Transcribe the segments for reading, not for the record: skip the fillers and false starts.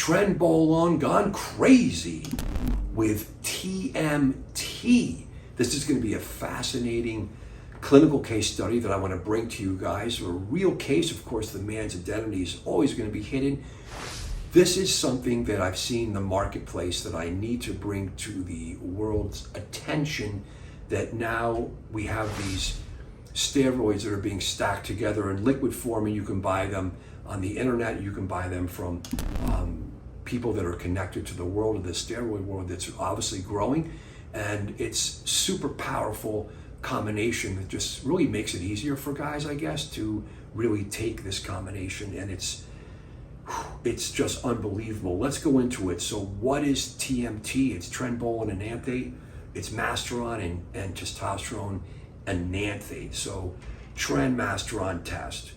Trenbolone gone crazy with TMT. This is going to be a fascinating clinical case study that I want to bring to you guys. A real case, of course, the man's identity is always going to be hidden. This is something that I've seen in the marketplace that I need to bring to the world's attention, that now we have these steroids that are being stacked together in liquid form, and you can buy them on the internet. You can buy them from people that are connected to the world of the steroid world that's obviously growing, and it's super powerful combination that just really makes it easier for guys, I guess, to really take this combination, and it's just unbelievable. Let's go into it. So what is TMT? It's Trenbolone and enanthate. It's Masteron and Testosterone and enanthate. So Tren Masteron test.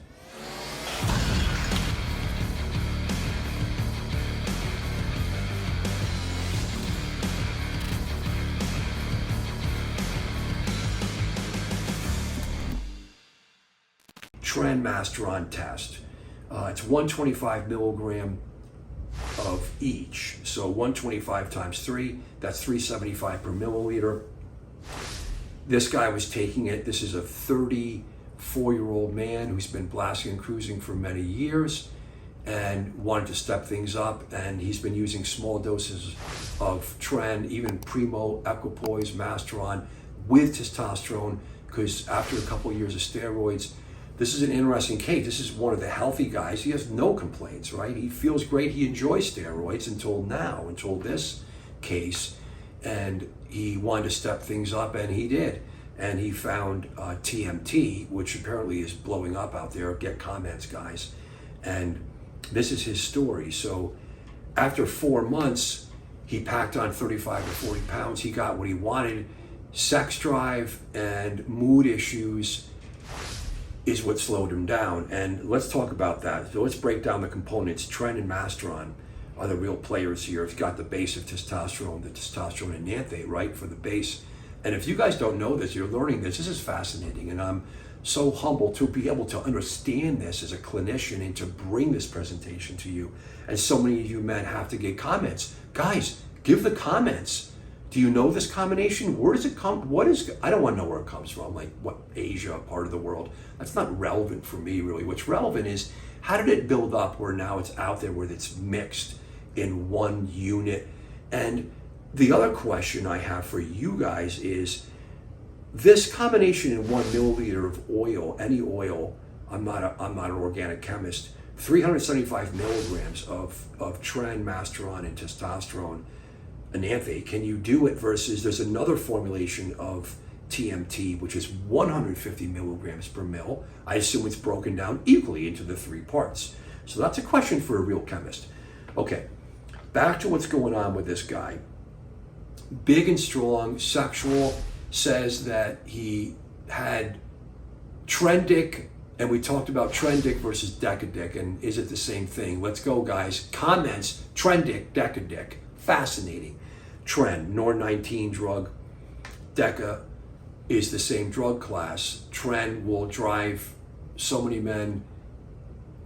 Tren Masteron test. It's 125 milligram of each. So 125 times 3, that's 375 per milliliter. This guy was taking it. This is a 34-year-old man who's been blasting and cruising for many years and wanted to step things up. And he's been using small doses of Tren, even Primo, Equipoise, Masteron with testosterone, because after a couple of years of steroids, this is an interesting case. This is one of the healthy guys. He has no complaints, right? He feels great. He enjoys steroids until now, until this case. And he wanted to step things up, and he did. And he found TMT, which apparently is blowing up out there. Get comments, guys. And this is his story. So after 4 months, he packed on 35 to 40 pounds. He got what he wanted. Sex drive and mood issues is what slowed him down. And let's talk about that. So let's break down the components. Tren and Masteron are the real players here. It's got the base of testosterone, the testosterone and enanthate, right, for the base. And if you guys don't know this, you're learning this. This is fascinating. And I'm so humbled to be able to understand this as a clinician and to bring this presentation to you. And so many of you men have to get comments. Guys, give the comments. Do you know this combination? Where does it come? I don't want to know where it comes from, like what Asia part of the world. That's not relevant for me, really. What's relevant is, how did it build up where now it's out there, where it's mixed in one unit? And the other question I have for you guys is, this combination in 1 milliliter of oil, any oil, I'm not an organic chemist, 375 milligrams of Tren, Masteron, and testosterone, enanthate. Can you do it versus there's another formulation of TMT, which is 150 milligrams per mil. I assume it's broken down equally into the 3 parts. So that's a question for a real chemist. Okay, back to what's going on with this guy. Big and strong, sexual, says that he had Trendic, and we talked about Trendic versus Decadic, and is it the same thing? Let's go, guys. Comments, Trendic, Decadic. Fascinating. Tren, NOR19 drug. Deca is the same drug class. Tren will drive so many men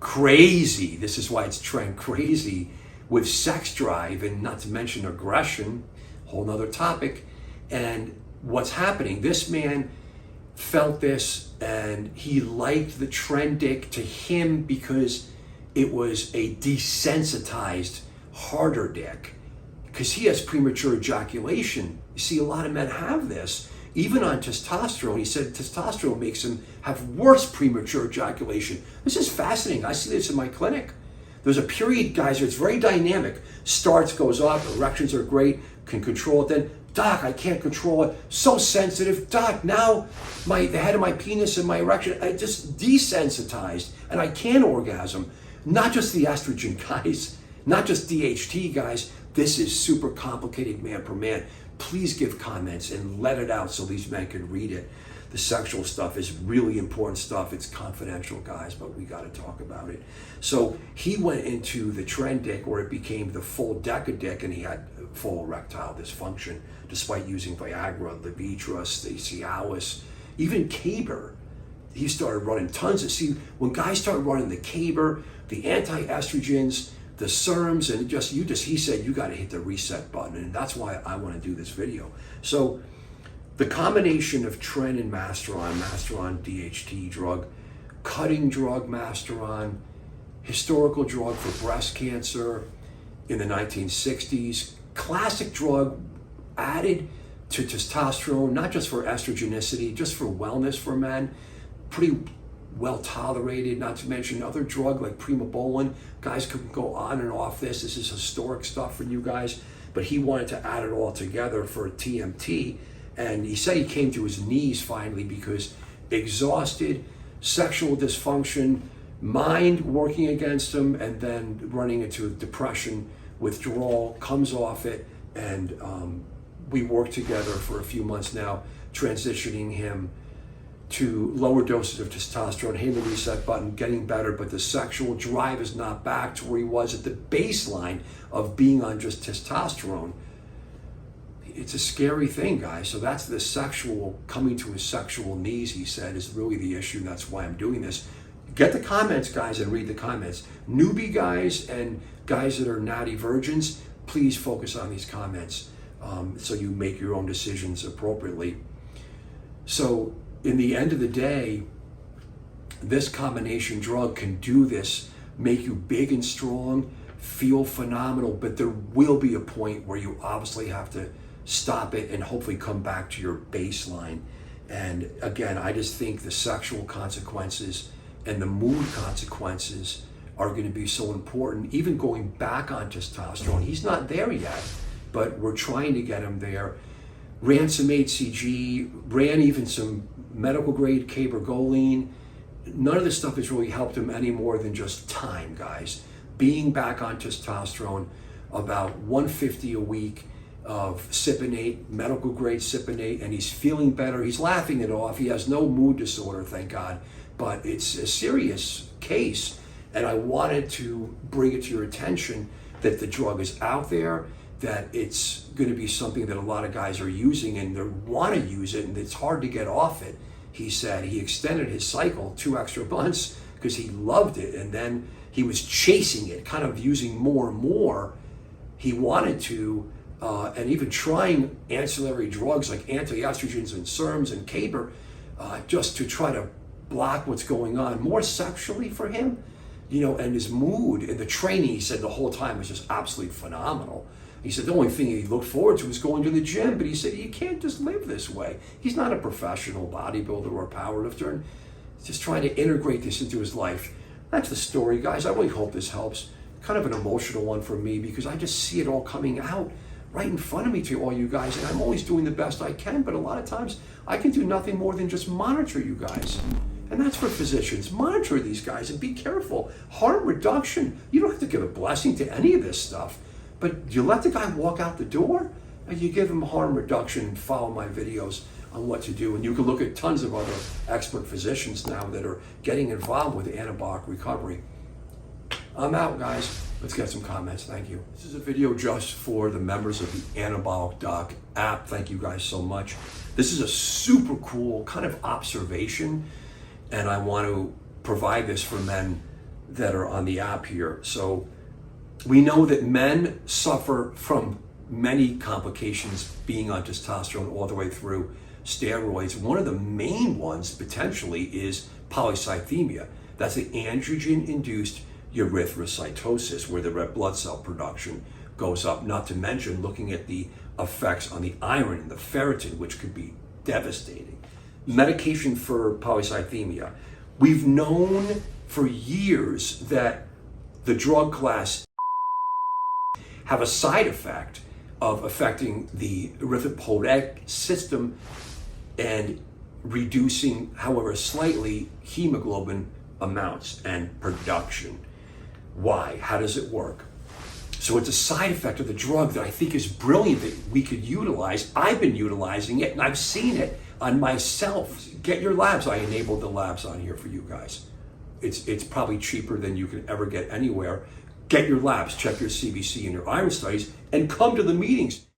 crazy. This is why it's Tren crazy, with sex drive, and not to mention aggression, whole nother topic. And what's happening, this man felt this, and he liked the Trendic to him because it was a desensitized, harder dick. Because he has premature ejaculation. You see, a lot of men have this. Even on testosterone, he said testosterone makes him have worse premature ejaculation. This is fascinating. I see this in my clinic. There's a period, guys, where it's very dynamic. Starts, goes up, erections are great, can control it. Then, doc, I can't control it. So sensitive. Doc, now the head of my penis and my erection, I just desensitized, and I can't orgasm. Not just the estrogen, guys. Not just DHT, guys. This is super complicated, man per man. Please give comments and let it out so these men can read it. The sexual stuff is really important stuff. It's confidential, guys, but we got to talk about it. So he went into the Trendic, where it became the full Decadic, and he had full erectile dysfunction despite using Viagra, Levitra, Cialis, even Caber. He started running tons of, when guys start running the Caber, the anti-estrogens, the serums, and he said, you got to hit the reset button. And that's why I want to do this video. So the combination of Tren and Masteron DHT drug, cutting drug Masteron, historical drug for breast cancer in the 1960s, classic drug added to testosterone, not just for estrogenicity, just for wellness for men, pretty well tolerated, not to mention other drug like Trenbolone. Guys could go on and off this. This is historic stuff for you guys, but he wanted to add it all together for TMT. And he said he came to his knees finally because exhausted, sexual dysfunction, mind working against him, and then running into depression, withdrawal, comes off it, and we worked together for a few months now, transitioning him to lower doses of testosterone, hitting the reset button, getting better, but the sexual drive is not back to where he was at the baseline of being on just testosterone. It's a scary thing, guys. So that's the sexual, coming to his sexual knees, he said, is really the issue, and that's why I'm doing this. Get the comments, guys, and read the comments. Newbie guys and guys that are natty virgins, please focus on these comments so you make your own decisions appropriately. So in the end of the day, this combination drug can do this, make you big and strong, feel phenomenal, but there will be a point where you obviously have to stop it and hopefully come back to your baseline. And again, I just think the sexual consequences and the mood consequences are going to be so important. Even going back on testosterone, he's not there yet, but we're trying to get him there. Ran some HCG, ran even some medical grade cabergoline. None of this stuff has really helped him any more than just time, guys. Being back on testosterone, about 150 a week of Cypionate, medical grade Cypionate, and he's feeling better. He's laughing it off. He has no mood disorder, thank God, but it's a serious case. And I wanted to bring it to your attention that the drug is out there, that it's going to be something that a lot of guys are using and they want to use it, and it's hard to get off it. He said he extended his cycle 2 extra months because he loved it, and then he was chasing it, kind of using more and more. He wanted to, and even trying ancillary drugs like anti-estrogens and serums and caber, just to try to block what's going on more sexually for him, you know, and his mood and the training, he said the whole time was just absolutely phenomenal. He said the only thing he looked forward to was going to the gym, but he said you can't just live this way. He's not a professional bodybuilder or powerlifter, and he's just trying to integrate this into his life. That's the story, guys. I really hope this helps. Kind of an emotional one for me because I just see it all coming out right in front of me to all you guys, and I'm always doing the best I can, but a lot of times I can do nothing more than just monitor you guys. And that's for physicians. Monitor these guys and be careful. Harm reduction, you don't have to give a blessing to any of this stuff, but you let the guy walk out the door and you give him harm reduction and follow my videos on what to do. And you can look at tons of other expert physicians now that are getting involved with anabolic recovery. I'm out, guys. Let's get some comments. Thank you. This is a video just for the members of the Anabolic Doc app. Thank you guys so much. This is a super cool kind of observation, and I want to provide this for men that are on the app here. So we know that men suffer from many complications being on testosterone all the way through steroids. One of the main ones potentially is polycythemia. That's the androgen-induced erythrocytosis, where the red blood cell production goes up, not to mention looking at the effects on the iron and the ferritin, which could be devastating. Medication for polycythemia. We've known for years that the drug class have a side effect of affecting the erythropoietic system and reducing, however slightly, hemoglobin amounts and production. Why? How does it work? So it's a side effect of the drug that I think is brilliant that we could utilize. I've been utilizing it and I've seen it on myself. Get your labs. I enabled the labs on here for you guys. It's probably cheaper than you can ever get anywhere. Get your labs, check your CBC and your iron studies, and come to the meetings.